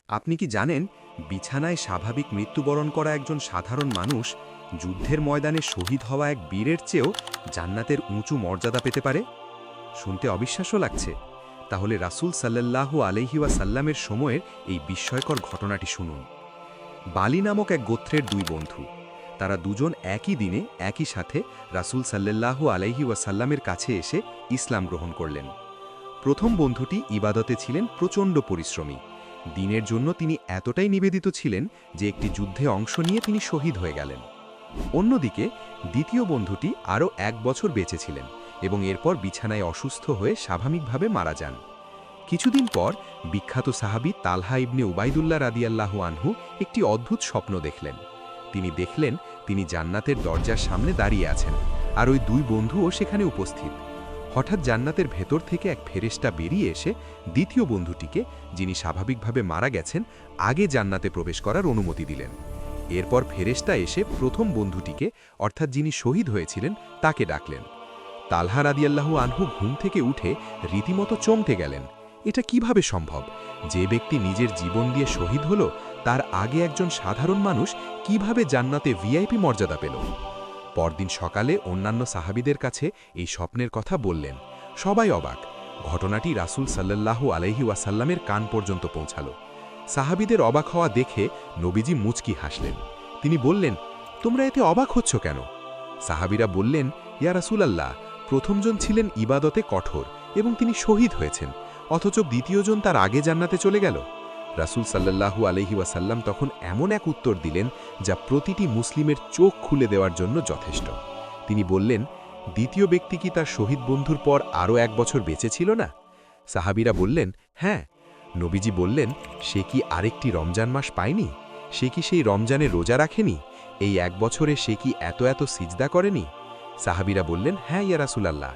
আপনি কি জানেন, বিছানায় স্বাভাবিক মৃত্যুবরণ করা একজন সাধারণ মানুষ যুদ্ধের ময়দানে শহীদ হওয়া এক বীরের চেয়েও জান্নাতের উঁচু মর্যাদা পেতে পারে? শুনতে অবিশ্বাস্য লাগছে। তাহলে রাসূল সাল্লাল্লাহু আলাইহি ওয়াসাল্লামের সময়ের এই বিস্ময়কর ঘটনাটি শুনুন। বালি নামক এক গোত্রের দুই বন্ধু, তারা দুজন একই দিনে একই সাথে রাসূল সাল্লাল্লাহু আলাইহি ওয়াসাল্লামের কাছে এসে ইসলাম গ্রহণ করলেন। প্রথম বন্ধুটি ইবাদতে ছিলেন প্রচণ্ড পরিশ্রমী। দিনের জন্য তিনি এতটাই নিবেদিত ছিলেন যে একটি যুদ্ধে অংশ নিয়ে তিনি শহীদ হয়ে গেলেন। অন্যদিকে দ্বিতীয় বন্ধুটি আরও 1 বছর বেঁচে ছিলেন এবং এরপর বিছানায় অসুস্থ হয়ে স্বাভাবিকভাবে মারা যান। কিছুদিন পর বিখ্যাত সাহাবী তালহা ইবনে উবাইদুল্লাহ রাদিয়াল্লাহু আনহু একটি অদ্ভুত স্বপ্ন দেখলেন। তিনি দেখলেন তিনি জান্নাতের দরজার সামনে দাঁড়িয়ে আছেন, আর ওই দুই বন্ধুও সেখানে উপস্থিত। হঠাৎ জান্নাতের ভেতর থেকে এক ফেরেশতা বেরিয়ে এসে দ্বিতীয় বন্ধুটিকে, যিনি স্বাভাবিকভাবে মারা গেছেন, আগে জান্নাতে প্রবেশ করার অনুমতি দিলেন। এরপর ফেরেশতা এসে প্রথম বন্ধুটিকে, অর্থাৎ যিনি শহীদ হয়েছিলেন, তাকে ডাকলেন। তালহা রাদিয়াল্লাহু আনহু ঘুম থেকে উঠে রীতিমতো চমকে গেলেন। এটা কিভাবে সম্ভব? যে ব্যক্তি নিজের জীবন দিয়ে শহীদ হলো, তার আগে একজন সাধারণ মানুষ কিভাবে জান্নাতে ভিআইপি মর্যাদা পেল? পরদিন সকালে অন্যান্য সাহাবীদের কাছে এই স্বপ্নের কথা বললেন। সবাই অবাক। ঘটনাটি রাসূল সাল্লাল্লাহু আলাইহি ওয়াসাল্লামের কান পর্যন্ত পৌঁছালো। সাহাবীদের অবাক হওয়া দেখে নবীজি মুচকি হাসলেন। তিনি বললেন, তোমরা এতে অবাক হচ্ছ কেন? সাহাবীরা বললেন, ইয়া রাসূলাল্লাহ, প্রথমজন ছিলেন ইবাদতে কঠোর এবং তিনি শহীদ হয়েছেন, অথচ দ্বিতীয়জন তার আগে জান্নাতে চলে গেল। রাসূল সাল্লাল্লাহু আলাইহি ওয়াসাল্লাম তখন এমন এক উত্তর দিলেন যা প্রতিটি মুসলিমের চোখ খুলে দেওয়ার জন্য যথেষ্ট। তিনি বললেন, দ্বিতীয় ব্যক্তি কি তার শহীদ বন্ধুর পর আরও 1 বছর বেঁচে ছিল না? সাহাবীরা বললেন, হ্যাঁ। নবীজি বললেন, সে কি আরেকটি রমজান মাস পায়নি? সে কি সেই রমজানে রোজা রাখেনি? এই 1 বছরে সে কি এত এত সিজদা করেনি? সাহাবীরা বললেন, হ্যাঁ ইয়া রাসূলাল্লাহ।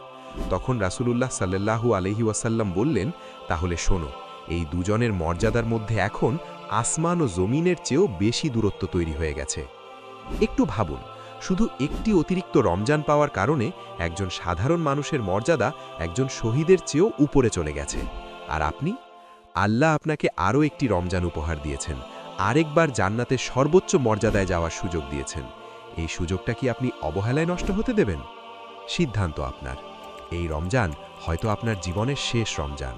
তখন রাসূলুল্লাহ সাল্লাল্লাহু আলাইহি ওয়াসাল্লাম বললেন, তাহলে শোনো, এই দুজনের মর্যাদার মধ্যে এখন আসমান ও জমিনের চেয়েও বেশি দূরত্ব তৈরি হয়ে গেছে। একটু ভাবুন, শুধু একটি অতিরিক্ত রমজান পাওয়ার কারণে একজন সাধারণ মানুষের মর্যাদা একজন শহীদের চেয়েও উপরে চলে গেছে। আর আপনি? আল্লাহ আপনাকে আরও একটি রমজান উপহার দিয়েছেন, আরেকবার জান্নাতের সর্বোচ্চ মর্যাদায় যাওয়ার সুযোগ দিয়েছেন। এই সুযোগটা কি আপনি অবহেলায় নষ্ট হতে দেবেন? সিদ্ধান্ত আপনার। এই রমজান হয়তো আপনার জীবনের শেষ রমজান।